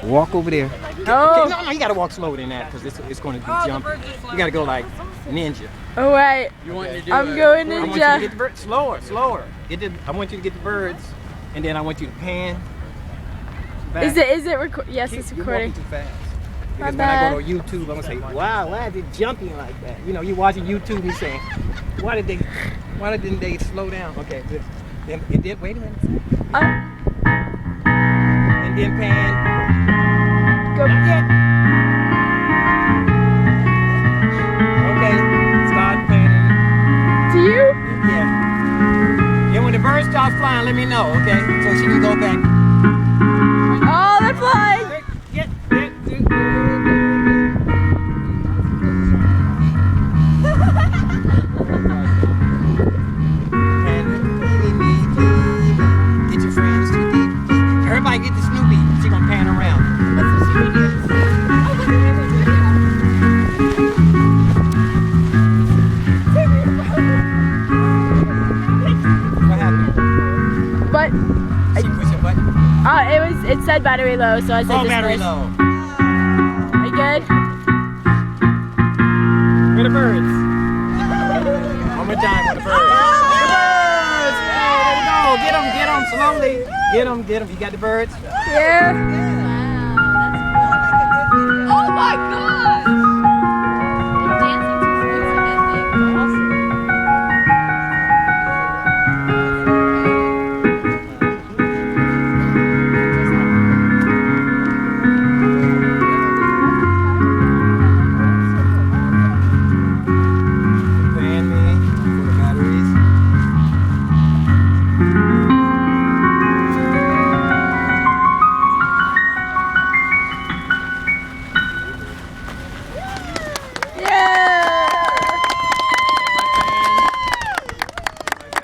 Walk over there. Oh. No, you gotta walk slower than that because it's going to be jumping. You gotta go like a ninja. Oh wait. You want to do I'm going I want you to ninja. get the birds slower. I want you to get the birds, and then I want you to pan. Back. Is it recording? Yes, it's You're recording. walking too fast. My Because when I go bad. to YouTube, I'm gonna say, "Wow, why is it jumping like that?" You know, you're watching YouTube and you're saying, "Why didn't they slow down?" Okay, good. Then wait a minute. And then pan. Go. Not yet. Okay, start panning. To you? Yeah. Then when the bird starts flying, let me know, okay? So she can go back. Oh, they're flying. Get your friends to everybody get the Snoopy. She gonna pan around. What happened? But She pushed a button. it said battery low, so I said Oh, battery dismiss. low. Are you good? Where the birds? One more time, where the birds? The birds! Hey, there we go. Get them slowly. Get them. You got the birds? Yeah.